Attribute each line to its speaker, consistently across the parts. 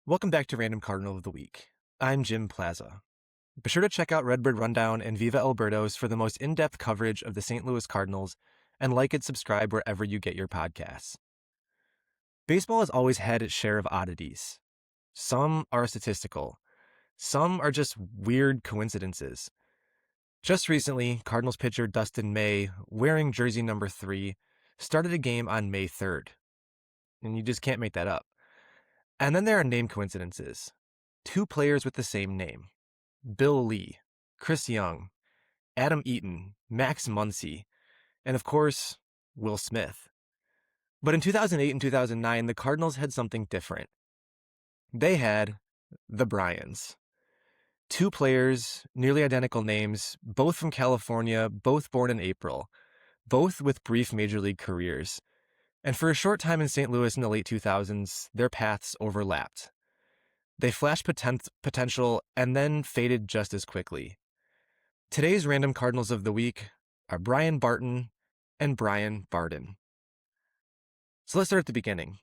Speaker 1: Welcome back to Random Cardinal of the Week. I'm Jim Plaza. Be sure to check out Redbird Rundown and Viva Alberto's for the most in-depth coverage of the St. Louis Cardinals, and like and subscribe wherever you get your podcasts. Baseball has always had its share of oddities. Some are statistical. Some are just weird coincidences. Just recently, Cardinals pitcher Dustin May, wearing jersey number 3, started a game on May 3rd. And you just can't make that up. And then there are name coincidences. 2 players with the same name. Bill Lee, Chris Young, Adam Eaton, Max Muncy, and of course, Will Smith. But in 2008 and 2009, the Cardinals had something different. They had the Bryans. 2 players, nearly identical names, both from California, both born in April, both with brief major league careers. And for a short time in St. Louis in the late 2000s, their paths overlapped. They flashed potential and then faded just as quickly. Today's Random Cardinals of the Week are Brian Barton and Brian Barden. So let's start at the beginning.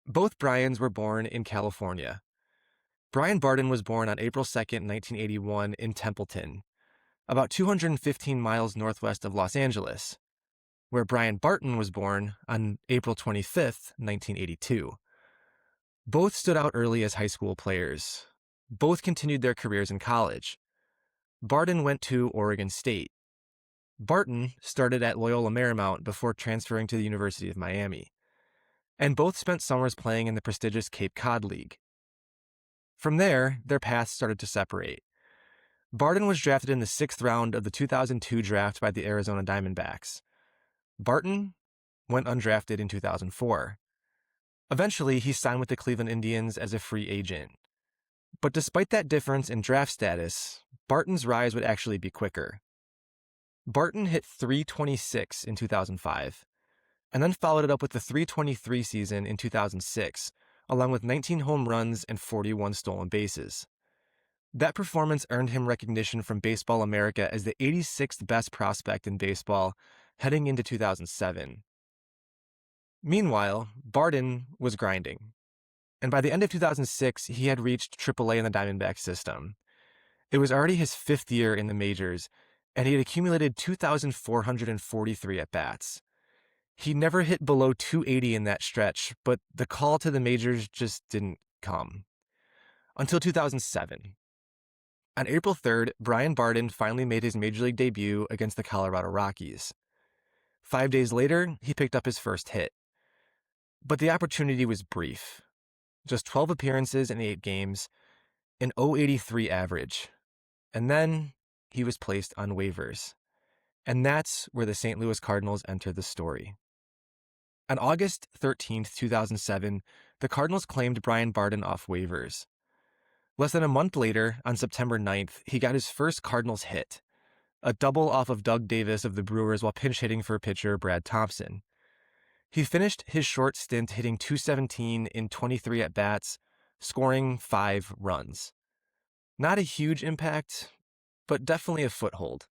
Speaker 1: Both Bryans were born in California. Brian Barden was born on April 2nd, 1981 in Templeton, about 215 miles northwest of Los Angeles, where Brian Barton was born on April 25th, 1982. Both stood out early as high school players. Both continued their careers in college. Barden went to Oregon State. Barton started at Loyola Marymount before transferring to the University of Miami. And both spent summers playing in the prestigious Cape Cod League. From there, their paths started to separate. Barden was drafted in the 6th round of the 2002 draft by the Arizona Diamondbacks. Barton went undrafted in 2004. Eventually, he signed with the Cleveland Indians as a free agent. But despite that difference in draft status, Barton's rise would actually be quicker. Barton hit .326 in 2005, and then followed it up with the .323 season in 2006, along with 19 home runs and 41 stolen bases. That performance earned him recognition from Baseball America as the 86th best prospect in baseball heading into 2007. Meanwhile, Barden was grinding, and by the end of 2006, he had reached AAA in the Diamondback system. It was already his 5th year in the majors, and he had accumulated 2,443 at-bats. He never hit below .280 in that stretch, but the call to the majors just didn't come. Until 2007. On April 3rd, Brian Barden finally made his major league debut against the Colorado Rockies. 5 days later, he picked up his first hit. But the opportunity was brief. Just 12 appearances in 8 games, an .083 average. And then he was placed on waivers. And that's where the St. Louis Cardinals enter the story. On August 13th, 2007, the Cardinals claimed Brian Barden off waivers. Less than a month later, on September 9th, he got his first Cardinals hit, a double off of Doug Davis of the Brewers while pinch hitting for pitcher Brad Thompson. He finished his short stint hitting .217 in 23 at-bats, scoring 5 runs. Not a huge impact, but definitely a foothold.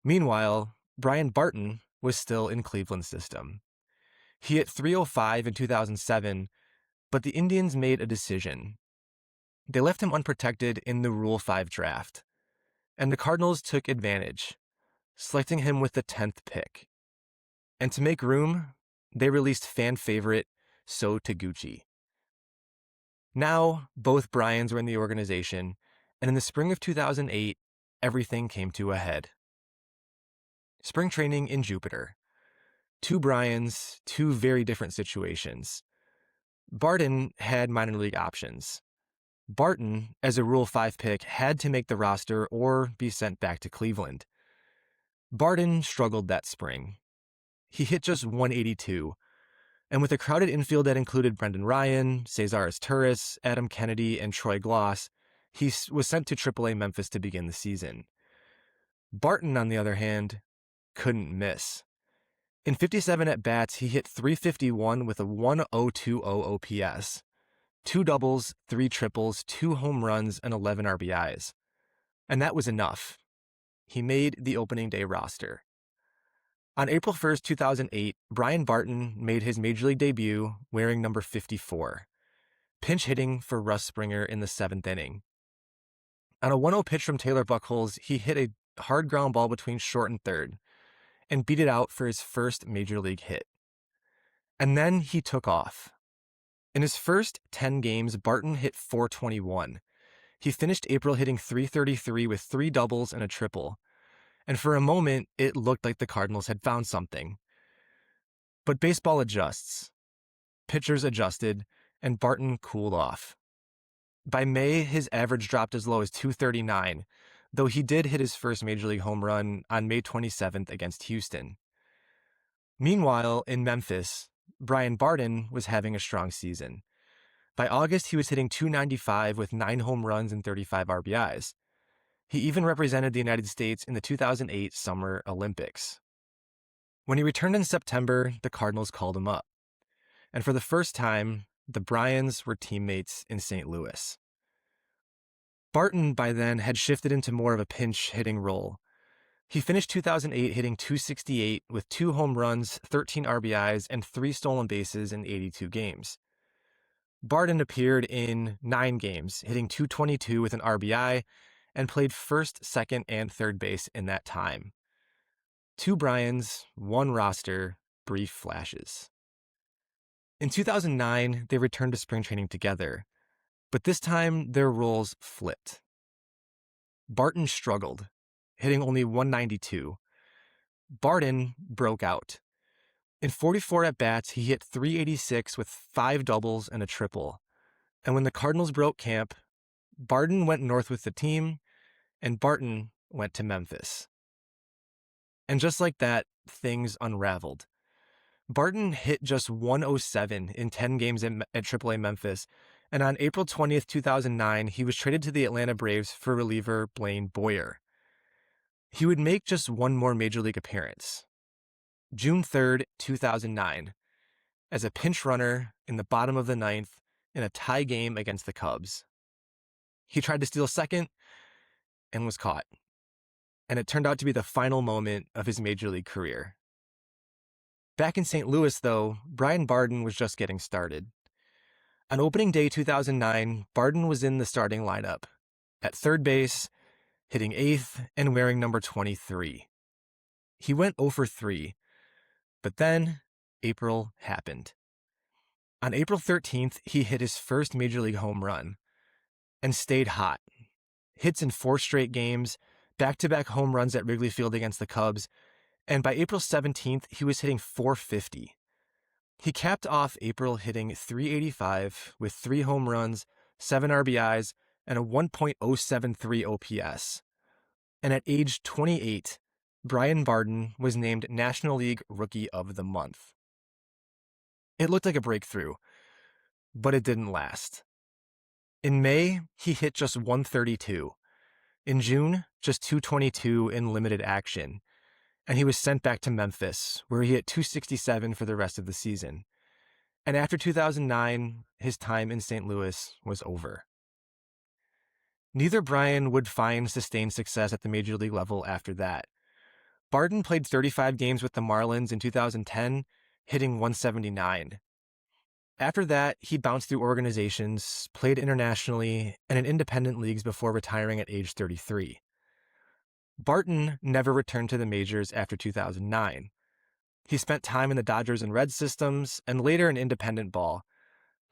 Speaker 1: Meanwhile, Brian Barton was still in Cleveland's system. He hit .305 in 2007, but the Indians made a decision. They left him unprotected in the Rule 5 draft, and the Cardinals took advantage, selecting him with the 10th pick. And to make room, they released fan favorite Taguchi. Now, both Bryans were in the organization, and in the spring of 2008, everything came to a head. Spring training in Jupiter. 2 Bryans, 2 very different situations. Barden had minor league options. Barton, as a Rule 5 pick, had to make the roster or be sent back to Cleveland. Barden struggled that spring. He hit just .182, and with a crowded infield that included Brendan Ryan, Cesar Izturis, Adam Kennedy, and Troy Gloss, he was sent to AAA Memphis to begin the season. Barton, on the other hand, couldn't miss. In 57 at-bats, he hit .351 with a 1.020 OPS, 2 doubles, 3 triples, 2 home runs, and 11 RBIs. And that was enough. He made the opening day roster. On April 1st, 2008, Brian Barton made his major league debut wearing number 54. pinch hitting for Russ Springer in the 7th inning. On a 1-0 pitch from Taylor Buchholz, he hit a hard ground ball between short and third and beat it out for his first major league hit. And then he took off. In his first 10 games, Barton hit .421. He finished April hitting .333 with 3 doubles and a triple. And for a moment, it looked like the Cardinals had found something. But baseball adjusts. Pitchers adjusted, and Barton cooled off. By May, his average dropped as low as .239, though he did hit his first major league home run on May 27th against Houston. Meanwhile, in Memphis, Brian Barden was having a strong season. By August, he was hitting .295 with 9 home runs and 35 RBIs. He even represented the United States in the 2008 Summer Olympics. When he returned in September, the Cardinals called him up. And for the first time, the Bryans were teammates in St. Louis. Barton, by then, had shifted into more of a pinch hitting role. He finished 2008 hitting .268 with 2 home runs, 13 RBIs, and 3 stolen bases in 82 games. Barden appeared in 9 games, hitting .222 with an RBI, and played first, second, and third base in that time. 2 Bryans, 1 roster, brief flashes. In 2009, they returned to spring training together, but this time their roles flipped. Barton struggled, hitting only .192. Barden broke out. In 44 at-bats, he hit .386 with 5 doubles and a triple. And when the Cardinals broke camp, Barden went north with the team, and Barton went to Memphis. And just like that, things unraveled. Barton hit just .107 in 10 games at AAA Memphis, and on April 20th, 2009, he was traded to the Atlanta Braves for reliever Blaine Boyer. He would make just one more Major League appearance, June 3rd, 2009, as a pinch runner in the bottom of the 9th in a tie game against the Cubs. He tried to steal second and was caught, and it turned out to be the final moment of his Major League career. Back in St. Louis, though, Brian Barden was just getting started. On opening day 2009, Barden was in the starting lineup, at third base, hitting 8th and wearing number 23. He went 0 for 3, but then April happened. On April 13th, he hit his first Major League home run and stayed hot. Hits in 4 straight games, back-to-back home runs at Wrigley Field against the Cubs, and by April 17th, he was hitting .450. He capped off April hitting .385 with 3 home runs, 7 RBIs, and a 1.073 OPS. And at age 28, Brian Barden was named National League Rookie of the Month. It looked like a breakthrough, but it didn't last. In May, he hit just .132. In June, just .222 in limited action. And he was sent back to Memphis, where he hit .267 for the rest of the season. And after 2009, his time in St. Louis was over. Neither Brian would find sustained success at the Major League level after that. Barden played 35 games with the Marlins in 2010, hitting .179. After that, he bounced through organizations, played internationally, and in independent leagues before retiring at age 33. Barton never returned to the majors after 2009. He spent time in the Dodgers and Reds systems, and later in independent ball,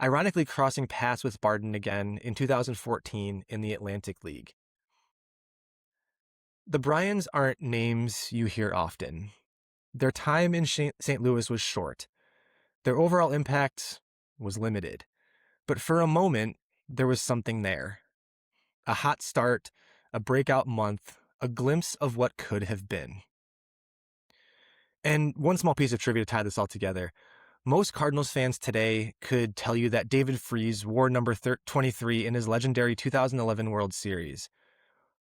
Speaker 1: ironically crossing paths with Barton again in 2014 in the Atlantic League. The Bryans aren't names you hear often. Their time in St. Louis was short. Their overall impact was limited. But for a moment, there was something there. A hot start, a breakout month, a glimpse of what could have been. And one small piece of trivia to tie this all together. Most Cardinals fans today could tell you that David Freese wore number 23 in his legendary 2011 World Series,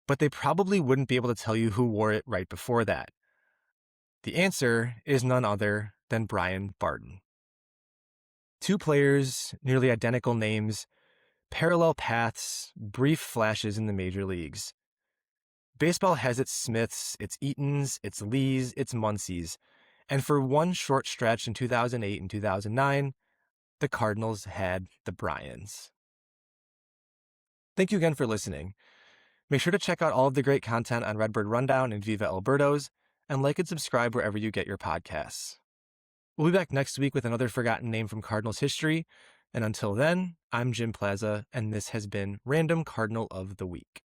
Speaker 1: but they probably wouldn't be able to tell you who wore it right before that. The answer is none other than Brian Barden. 2 players, nearly identical names, parallel paths, brief flashes in the major leagues. Baseball has its Smiths, its Eatons, its Lees, its Muncies, and for one short stretch in 2008 and 2009, the Cardinals had the Bryans. Thank you again for listening. Make sure to check out all of the great content on Redbird Rundown and Viva Alberto's, and like and subscribe wherever you get your podcasts. We'll be back next week with another forgotten name from Cardinals history, and until then, I'm Jim Plaza, and this has been Random Cardinal of the Week.